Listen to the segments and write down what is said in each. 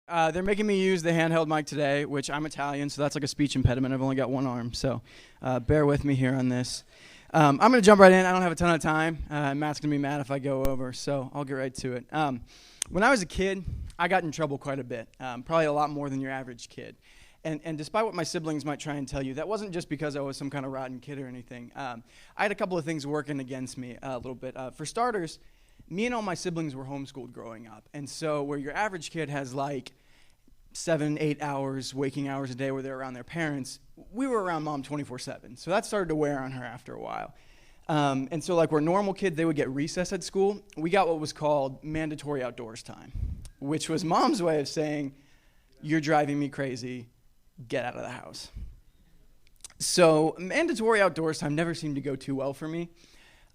They're making me use the handheld mic today, which I'm Italian, so that's like a speech impediment. I've only got one arm, so bear with me here on this. I'm going to jump right in. I don't have a ton of time. Matt's going to be mad if I go over, so I'll get right to it. When I was a kid, I got in trouble quite a bit, probably a lot more than your average kid. And despite what my siblings might try and tell you, that wasn't just because I was some kind of rotten kid or anything. I had a couple of things working against me a little bit. For starters, me and all my siblings were homeschooled growing up. And so where your average kid has like 7-8 hours, waking hours a day where they're around their parents, we were around mom 24/7. So that started to wear on her after a while. And so like where normal kids, they would get recess at school, we got what was called mandatory outdoors time, which was mom's way of saying, you're driving me crazy, get out of the house. So mandatory outdoors time never seemed to go too well for me.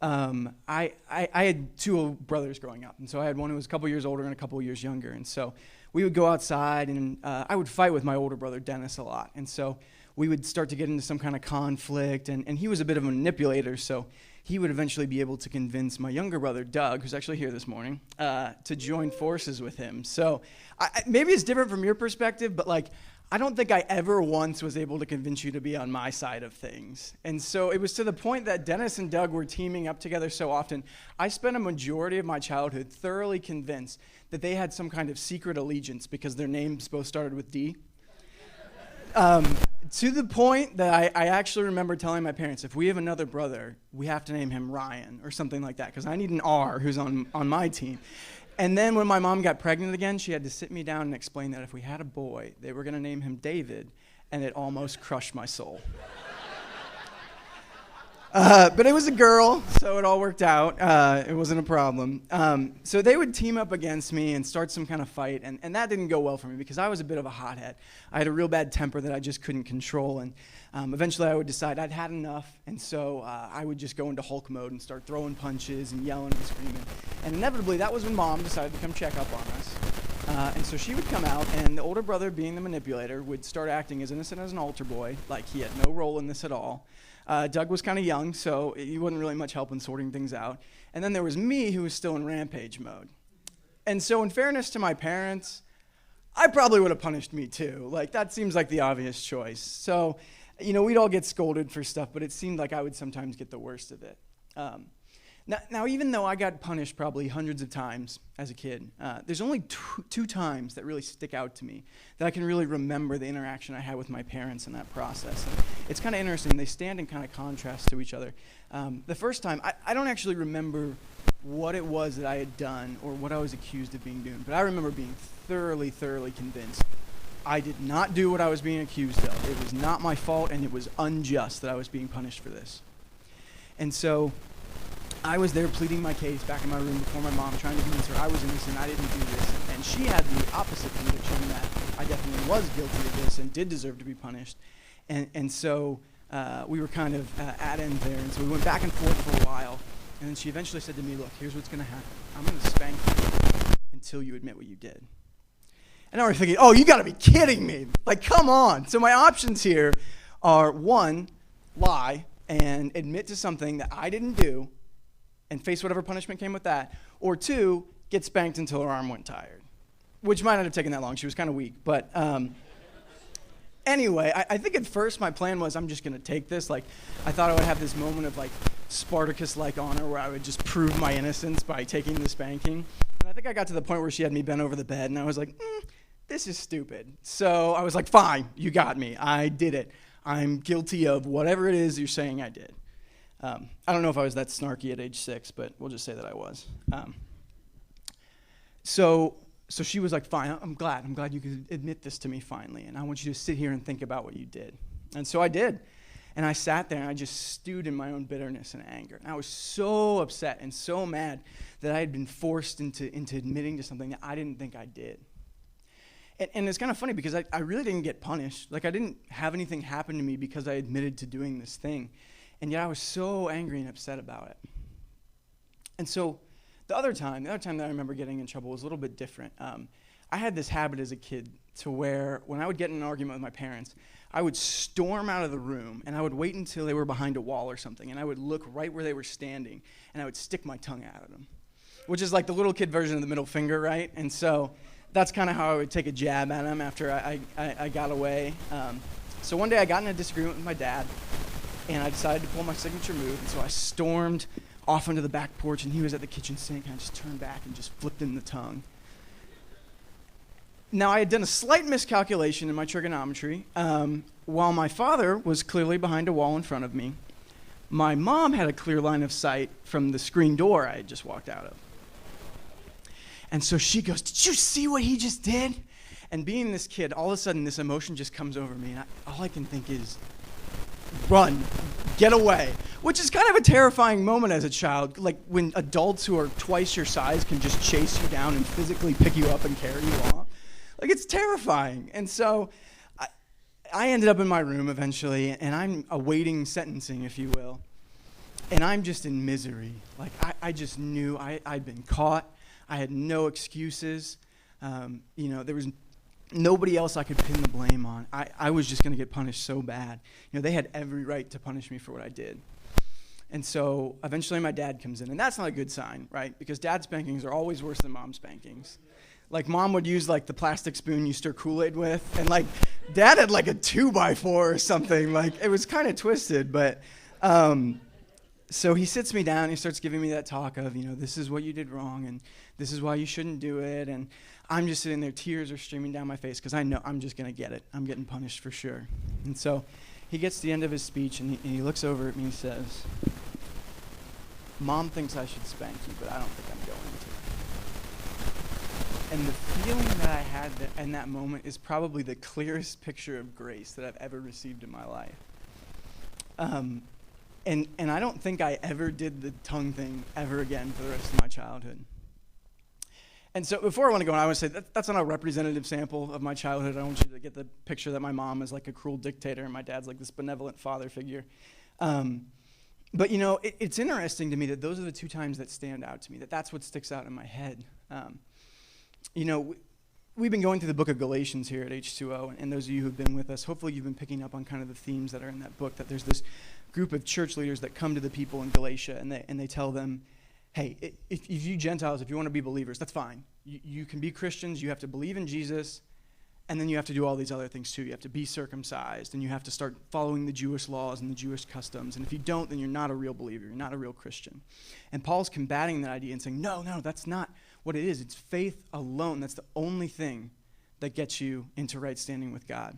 I had two brothers growing up, and so I had one who was a couple years older and a couple years younger, and so we would go outside, and I would fight with my older brother, Dennis, a lot, and so we would start to get into some kind of conflict, and he was a bit of a manipulator, so he would eventually be able to convince my younger brother, Doug, who's actually here this morning, to join forces with him. So maybe it's different from your perspective, but like, I don't think I ever once was able to convince you to be on my side of things. And so it was to the point that Dennis and Doug were teaming up together so often, I spent a majority of my childhood thoroughly convinced that they had some kind of secret allegiance because their names both started with D. To the point that I actually remember telling my parents, if we have another brother, we have to name him Ryan or something like that because I need an R who's on my team. And then when my mom got pregnant again, she had to sit me down and explain that if we had a boy, they were going to name him David, and it almost crushed my soul. But it was a girl, so it all worked out. It wasn't a problem. So they would team up against me and start some kind of fight, and that didn't go well for me because I was a bit of a hothead. I had a real bad temper that I just couldn't control, and eventually I would decide I'd had enough, and so I would just go into Hulk mode and start throwing punches and yelling and screaming. And inevitably, that was when Mom decided to come check up on us. And so she would come out, and the older brother, being the manipulator, would start acting as innocent as an altar boy, like he had no role in this at all. Doug was kind of young, so he wasn't really much help in sorting things out. And then there was me, who was still in rampage mode. And so in fairness to my parents, I probably would have punished me too. Like, that seems like the obvious choice. So, you know, we'd all get scolded for stuff, but it seemed like I would sometimes get the worst of it. Now, even though I got punished probably hundreds of times as a kid, there's only two times that really stick out to me that I can really remember the interaction I had with my parents in that process. And it's kind of interesting. They stand in kind of contrast to each other. The first time, I don't actually remember what it was that I had done or what I was accused of being doing, but I remember being thoroughly convinced I did not do what I was being accused of. It was not my fault, and it was unjust that I was being punished for this. And so I was there pleading my case back in my room before my mom, trying to convince her I was innocent, I didn't do this. And she had the opposite conviction that I definitely was guilty of this and did deserve to be punished. And so we were kind of at end there. And so we went back and forth for a while. And then she eventually said to me, look, here's what's going to happen. I'm going to spank you until you admit what you did. And I was thinking, oh, you got to be kidding me. Like, come on. So my options here are, one, lie and admit to something that I didn't do and face whatever punishment came with that, or two, get spanked until her arm went tired, which might not have taken that long. She was kind of weak. But anyway, I think at first my plan was I'm just going to take this. Like, I thought I would have this moment of, like, Spartacus-like honor where I would just prove my innocence by taking the spanking. And I think I got to the point where she had me bent over the bed, and I was like, this is stupid. So I was like, fine, you got me. I did it. I'm guilty of whatever it is you're saying I did. I don't know if I was that snarky at age 6, but we'll just say that I was. So she was like, fine, I'm glad you could admit this to me finally, and I want you to sit here and think about what you did. And so I did. And I sat there and I just stewed in my own bitterness and anger. And I was so upset and so mad that I had been forced into admitting to something that I didn't think I did. And it's kind of funny because I really didn't get punished. Like, I didn't have anything happen to me because I admitted to doing this thing. And yet I was so angry and upset about it. And so the other time that I remember getting in trouble was a little bit different. I had this habit as a kid to where when I would get in an argument with my parents, I would storm out of the room, and I would wait until they were behind a wall or something, and I would look right where they were standing, and I would stick my tongue out at them, which is like the little kid version of the middle finger, right? And so that's kind of how I would take a jab at him after I got away. So one day I got in a disagreement with my dad, and I decided to pull my signature move, and so I stormed off onto the back porch, and he was at the kitchen sink, and I just turned back and just flipped him the tongue. Now, I had done a slight miscalculation in my trigonometry. While my father was clearly behind a wall in front of me, my mom had a clear line of sight from the screen door I had just walked out of. And so she goes, "Did you see what he just did?" And being this kid, all of a sudden this emotion just comes over me, and all I can think is, run, get away, which is kind of a terrifying moment as a child, like when adults who are twice your size can just chase you down and physically pick you up and carry you off. Like, it's terrifying. And so I ended up in my room eventually, and I'm awaiting sentencing, if you will, and I'm just in misery. Like, I just knew I'd been caught. I had no excuses. There was nobody else I could pin the blame on. I was just going to get punished so bad. They had every right to punish me for what I did. And so eventually my dad comes in, and that's not a good sign, right? Because dad spankings are always worse than mom spankings. Like, mom would use, like, the plastic spoon you stir Kool-Aid with, and, like, dad had, like, a 2x4 or something. Like, it was kind of twisted, but so he sits me down, he starts giving me that talk of, this is what you did wrong, and this is why you shouldn't do it, and I'm just sitting there, tears are streaming down my face, because I know I'm just going to get it. I'm getting punished for sure. And so he gets to the end of his speech, and he looks over at me and says, "Mom thinks I should spank you, but I don't think I'm going to." And the feeling that I had in that moment is probably the clearest picture of grace that I've ever received in my life. And I don't think I ever did the tongue thing ever again for the rest of my childhood. And so before I want to go on, I want to say that's not a representative sample of my childhood. I don't want you to get the picture that my mom is like a cruel dictator and my dad's like this benevolent father figure. But, it's interesting to me that those are the two times that stand out to me, that's what sticks out in my head. We've been going through the book of Galatians here at H2O, and those of you who've been with us, hopefully you've been picking up on kind of the themes that are in that book, that there's this group of church leaders that come to the people in Galatia, and they tell them, hey, if you Gentiles, if you want to be believers, that's fine. You can be Christians, you have to believe in Jesus, and then you have to do all these other things too. You have to be circumcised, and you have to start following the Jewish laws and the Jewish customs, and if you don't, then you're not a real believer, you're not a real Christian. And Paul's combating that idea and saying, no, that's not what it is. It's faith alone. That's the only thing that gets you into right standing with God.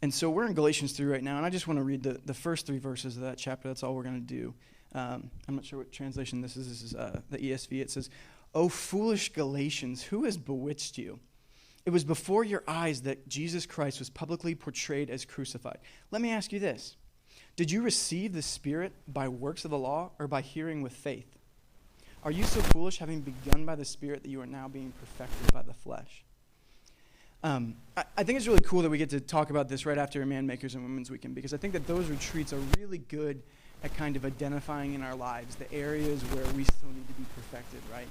And so we're in Galatians 3 right now, and I just want to read the first 3 verses of that chapter. That's all we're going to do. I'm not sure what translation this is. This is the ESV. It says, "O foolish Galatians, who has bewitched you? It was before your eyes that Jesus Christ was publicly portrayed as crucified." Let me ask you this. Did you receive the Spirit by works of the law or by hearing with faith? Are you so foolish, having begun by the Spirit, that you are now being perfected by the flesh? I think it's really cool that we get to talk about this right after Man Makers and Women's Weekend, because I think that those retreats are really good at kind of identifying in our lives the areas where we still need to be perfected, right?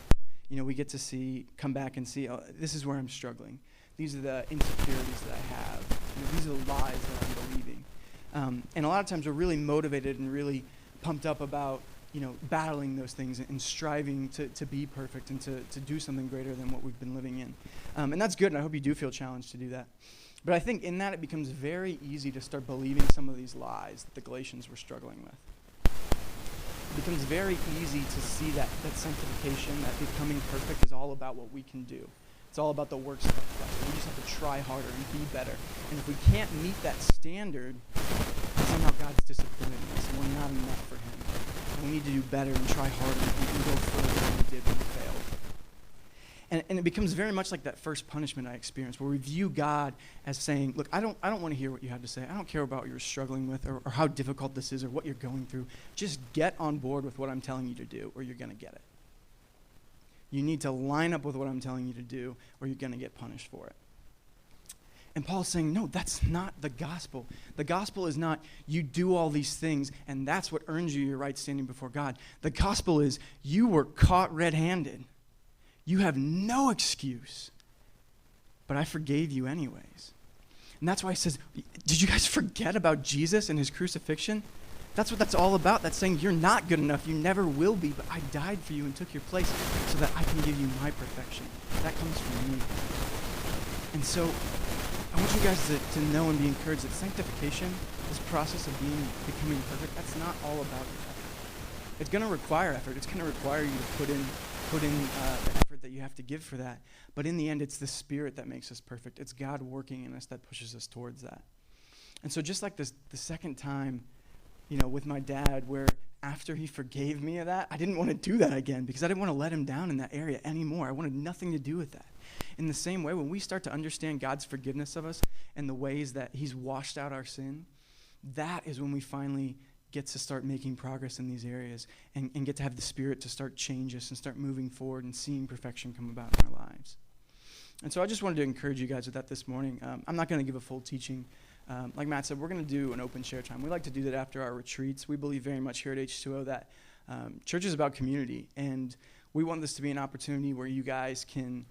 We get to come back and see, oh, this is where I'm struggling. These are the insecurities that I have. These are the lies that I'm believing. And a lot of times we're really motivated and really pumped up about battling those things and striving to be perfect and to do something greater than what we've been living in. And that's good, and I hope you do feel challenged to do that. But I think in that it becomes very easy to start believing some of these lies that the Galatians were struggling with. It becomes very easy to see that sanctification, that becoming perfect is all about what we can do. It's all about the works of the flesh. We just have to try harder and be better. And if we can't meet that standard, somehow God's disciplining us and we're not enough for him. And we need to do better and try harder and go further than we did when we failed. And it becomes very much like that first punishment I experienced, where we view God as saying, look, I don't want to hear what you have to say. I don't care about what you're struggling with or how difficult this is or what you're going through. Just get on board with what I'm telling you to do, or you're going to get it. You need to line up with what I'm telling you to do, or you're going to get punished for it. And Paul's saying, no, that's not the gospel. The gospel is not you do all these things, and that's what earns you your right standing before God. The gospel is you were caught red-handed. You have no excuse, but I forgave you anyways. And that's why he says, did you guys forget about Jesus and his crucifixion? That's what that's all about. That's saying you're not good enough. You never will be, but I died for you and took your place so that I can give you my perfection. That comes from me. And so I want you guys to know and be encouraged that sanctification, this process of becoming perfect, that's not all about your effort. It's going to require effort. It's going to require you to put in the effort that you have to give for that. But in the end, it's the Spirit that makes us perfect. It's God working in us that pushes us towards that. And so just like this, the second time, with my dad, where after he forgave me of that, I didn't want to do that again because I didn't want to let him down in that area anymore. I wanted nothing to do with that. In the same way, when we start to understand God's forgiveness of us and the ways that he's washed out our sin, that is when we finally get to start making progress in these areas and get to have the Spirit to start change us and start moving forward and seeing perfection come about in our lives. And so I just wanted to encourage you guys with that this morning. I'm not going to give a full teaching. Like Matt said, we're going to do an open share time. We like to do that after our retreats. We believe very much here at H2O that church is about community, and we want this to be an opportunity where you guys can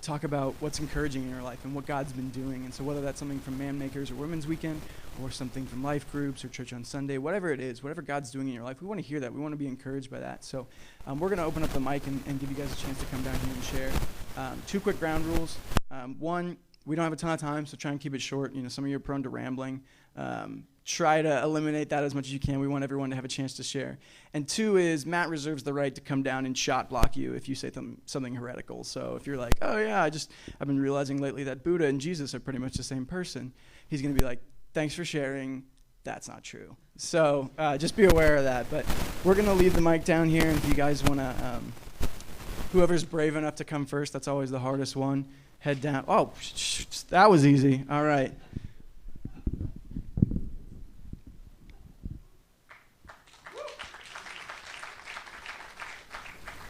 talk about what's encouraging in your life and what God's been doing. And so whether that's something from Man Makers or Women's Weekend or something from life groups or Church on Sunday, whatever it is, whatever God's doing in your life, we want to hear that. We want to be encouraged by that. So we're going to open up the mic and give you guys a chance to come down here and share. 2 quick ground rules. One, we don't have a ton of time, so try and keep it short. Some of you are prone to rambling. Try to eliminate that as much as you can. We want everyone to have a chance to share. And 2 is Matt reserves the right to come down and shot block you if you say something heretical. So if you're like, oh yeah, I've been realizing lately that Buddha and Jesus are pretty much the same person, he's going to be like, thanks for sharing. That's not true. So just be aware of that. But we're going to leave the mic down here, and if you guys want to, whoever's brave enough to come first, that's always the hardest one. Head down. Oh, that was easy. All right.